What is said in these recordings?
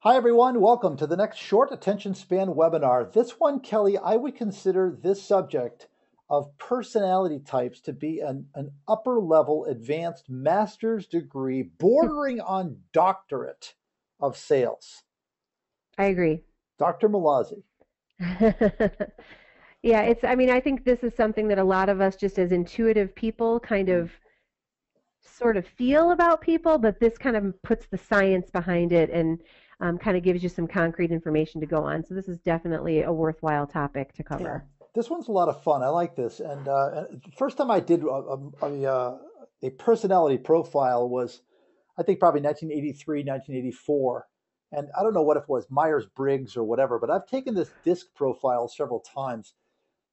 Hi, everyone. Welcome to the next short attention span webinar. This one, Kelly, I would consider this subject of personality types to be an upper level advanced master's degree bordering on doctorate of sales. I agree. Dr. Malazzi. Yeah, I mean, I think this is something that a lot of us, just as intuitive people, kind Mm. of sort of feel about people, but this kind of puts the science behind it and kind of gives you some concrete information to go on. So this is definitely a worthwhile topic to Yeah, cover. this one's a lot of fun. I like this. And the first time I did a personality profile was, I think, probably 1983, 1984. And I don't know what it was, Myers-Briggs or whatever, but I've taken this DISC profile several times.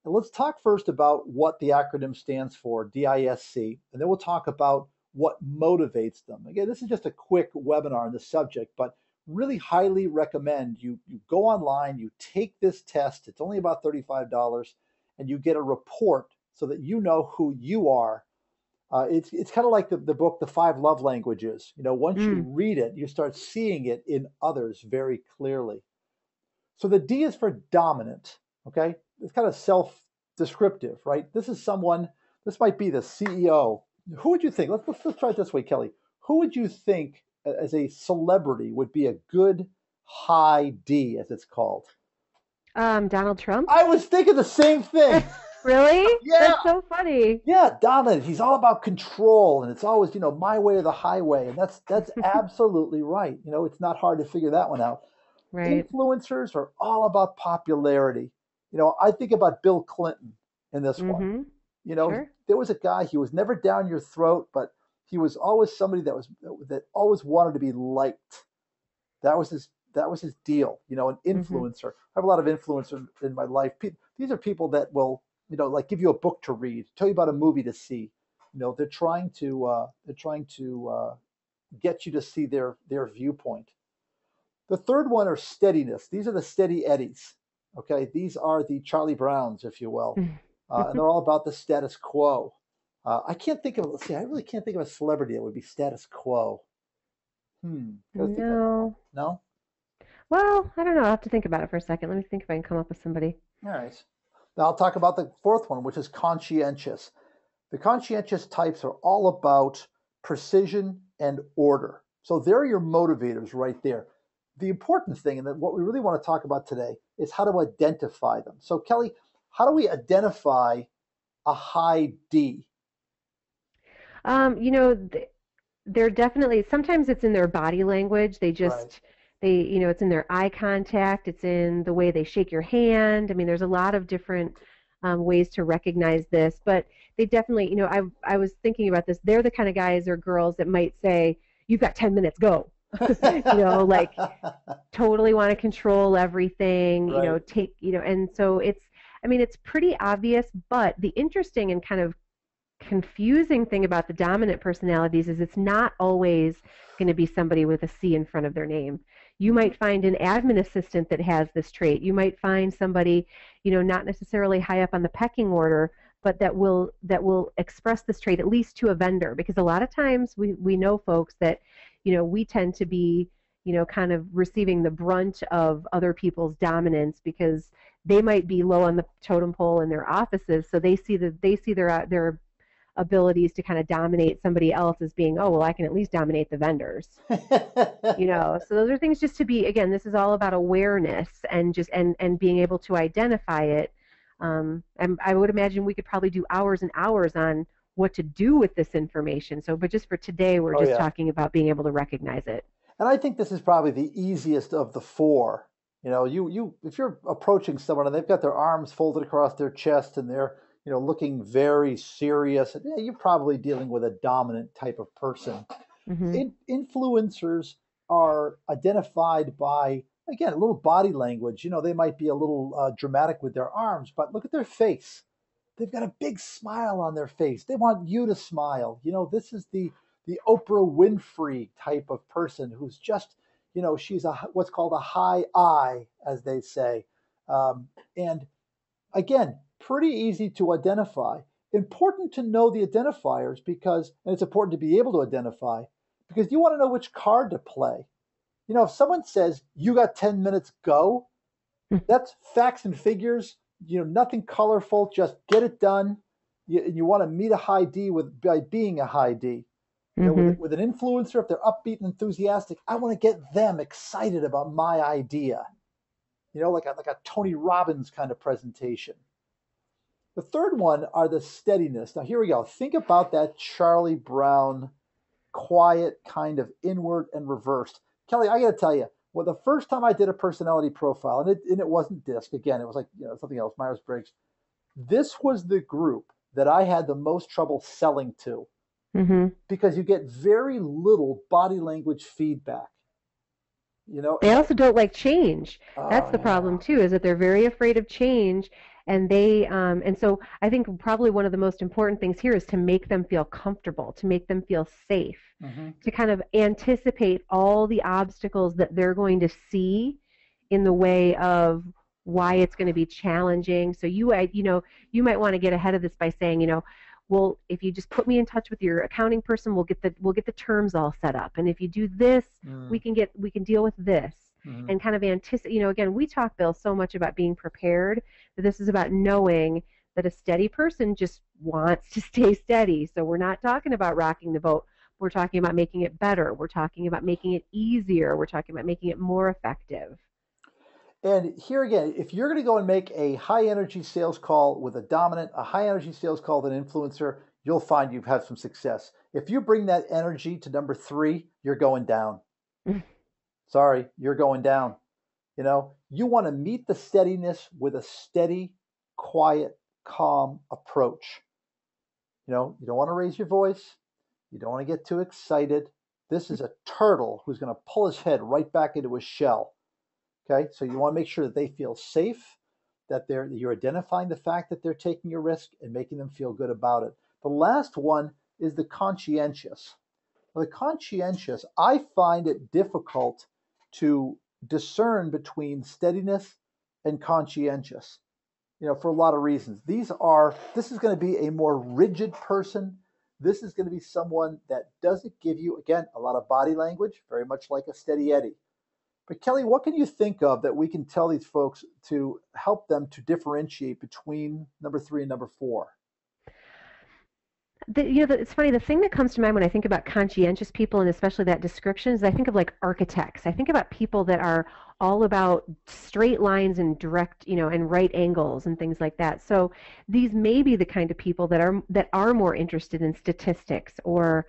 And let's talk first about what the acronym stands for, DISC, and then we'll talk about what motivates them. Again, this is just a quick webinar on the subject, but really highly recommend you go online, you take this test. It's only about $35, and you get a report so that you know who you are. It's kind of like the book, The Five Love Languages. Once you Mm, read it, you start seeing it in others very clearly. So the D is for dominant, okay? It's kind of self-descriptive, right? This might be the CEO. Who would you think? Let's try it this way, Kelly. Who would you think as a celebrity would be a good high D, as it's called? Donald Trump? I was thinking the same thing. Really? Yeah, That's so funny. yeah, dominant. He's all about control, and it's always, my way or the highway, and that's absolutely right. It's not hard to figure that one out. Right. Influencers are all about popularity. I think about Bill Clinton in this one. Mm-hmm. You know, Sure. there was a guy, he was never down your throat, but he was always somebody that always wanted to be liked. That was his deal, an Mm-hmm. influencer. I have a lot of influencers in my life. These are people that will, like give you a book to read, tell you about a movie to see. They're trying to get you to see their viewpoint. The third one are steadiness. These are the steady eddies. Okay, these are the Charlie Browns, if you will, and they're all about the status quo. I can't think of. Let's see. I really can't think of a celebrity that would be status quo. Got to think on that one. No. No. Well, I don't know. I'll have to think about it for a second. Let me think if I can come up with somebody. All right. Now I'll talk about the fourth one, which is conscientious. The conscientious types are all about precision and order. So there are your motivators right there. The important thing, and what we really want to talk about today, is how to identify them. So, Kelly, how do we identify a high D? Um, you know, th- they're definitely, sometimes it's in their body language. Right. It's in their eye contact, it's in the way they shake your hand. I mean, there's a lot of different ways to recognize this, but they definitely, I was thinking about this. They're the kind of guys or girls that might say, "You've got 10 minutes, go." Like totally want to control everything, Right. and so I mean, it's pretty obvious, but the interesting and kind of confusing thing about the dominant personalities is it's not always going to be somebody with a C in front of their name. You Mhm. might find an admin assistant that has this trait. You might find somebody, not necessarily high up on the pecking order, but that will express this trait at least to a vendor, because a lot of times we know folks that, we tend to be, kind of receiving the brunt of other people's dominance because they might be low on the totem pole in their offices, so they see their abilities to kind of dominate somebody else as being, oh, well, I can at least dominate the vendors. So those are things just to be, again, this is all about awareness and just and being able to identify it. And I would imagine we could probably do hours and hours on what to do with this information. So, but just for today, we're Oh just yeah. talking about being able to recognize it. And I think this is probably the easiest of the four. You if you're approaching someone and they've got their arms folded across their chest and they're, looking very serious, yeah, you're probably dealing with a dominant type of person. Hmm. Influencers are identified by, again, a little body language. They might be a little dramatic with their arms, but look at their face. They've got a big smile on their face. They want you to smile. This is the Oprah Winfrey type of person who's just, she's what's called a high I, as they say. And again, pretty easy to identify. Important to know the identifiers, and it's important to be able to identify because you want to know which card to play. If someone says you got 10 minutes, go, that's facts and figures, nothing colorful, just get it done. You want to meet a high D by being a high D. Mm-hmm. With an influencer, if they're upbeat and enthusiastic, I want to get them excited about my idea. Like a Tony Robbins kind of presentation. The third one are the steadiness. Now, here we go. Think about that Charlie Brown, quiet, kind of inward and reversed. Kelly, I got to tell you, well, the first time I did a personality profile, and it wasn't DISC, again, it was like something else, Myers-Briggs. This was the group that I had the most trouble selling to, because you get very little body language feedback. They also don't like change. That's the problem too, is that they're very afraid of change, and so I think probably one of the most important things here is to make them feel comfortable, to make them feel safe, to kind of anticipate all the obstacles that they're going to see in the way of why it's going to be challenging. So you might want to get ahead of this by saying, well, if you just put me in touch with your accounting person, we'll get the terms all set up. And if you do this, we can deal with this. And kind of anticipate, again, we talk, Bill, so much about being prepared, that this is about knowing that a steady person just wants to stay steady. So we're not talking about rocking the boat. We're talking about making it better. We're talking about making it easier. We're talking about making it more effective. And here again, if you're going to go and make a high energy sales call with a dominant, a high energy sales call with an influencer, you'll find you've had some success. If you bring that energy to number 3, you're going down. Sorry, you're going down. You want to meet the steadiness with a steady, quiet, calm approach. You don't want to raise your voice. You don't want to get too excited. This is a turtle who's going to pull his head right back into his shell. Okay, so you want to make sure that they feel safe, that you're identifying the fact that they're taking a risk and making them feel good about it. The last one is the conscientious. Well, the conscientious, I find it difficult to discern between steadiness and conscientious, for a lot of reasons. This is going to be a more rigid person. This is going to be someone that doesn't give you, again, a lot of body language, very much like a steady Eddie. But Kelly, what can you think of that we can tell these folks to help them to differentiate between number 3 and number 4? It's funny. The thing that comes to mind when I think about conscientious people, and especially that description, is I think of like architects. I think about people that are all about straight lines and direct, and right angles and things like that. So these may be the kind of people that are more interested in statistics or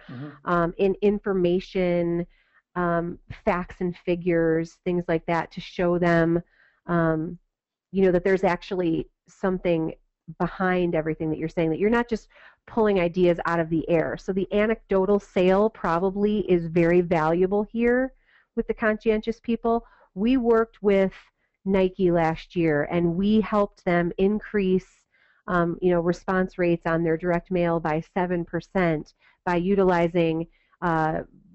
in information. Facts and figures, things like that, to show them, that there's actually something behind everything that you're saying, that you're not just pulling ideas out of the air. So the anecdotal sale probably is very valuable here with the conscientious people. We worked with Nike last year, and we helped them increase response rates on their direct mail by 7% by utilizing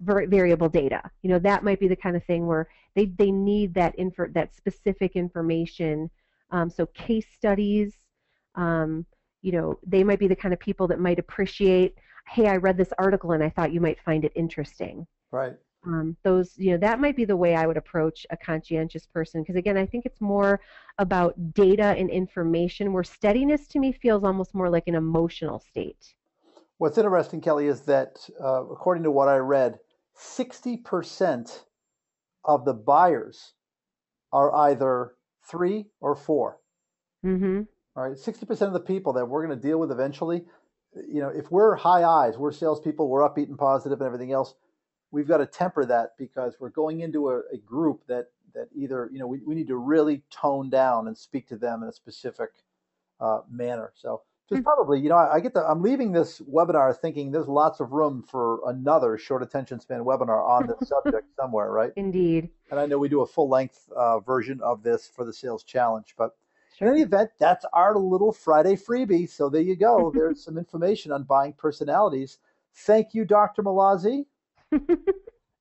variable data. That might be the kind of thing where they need that specific information. So case studies, they might be the kind of people that might appreciate, hey, I read this article and I thought you might find it interesting. Right. That might be the way I would approach a conscientious person, because again, I think it's more about data and information, where steadiness to me feels almost more like an emotional state. What's interesting, Kelly, is that according to what I read, 60% of the buyers are either 3 or 4. All right, 60% of the people that we're going to deal with eventually, if we're high eyes, we're salespeople, we're upbeat and positive and everything else, we've got to temper that, because we're going into a group that either, we need to really tone down and speak to them in a specific manner. So just probably, I'm leaving this webinar thinking there's lots of room for another short attention span webinar on this subject somewhere, right? Indeed. And I know we do a full length version of this for the sales challenge, but in any event, that's our little Friday freebie. So there you go. There's some information on buying personalities. Thank you, Dr. Mallozzi.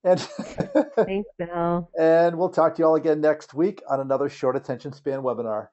And thanks, Bill. And we'll talk to you all again next week on another short attention span webinar.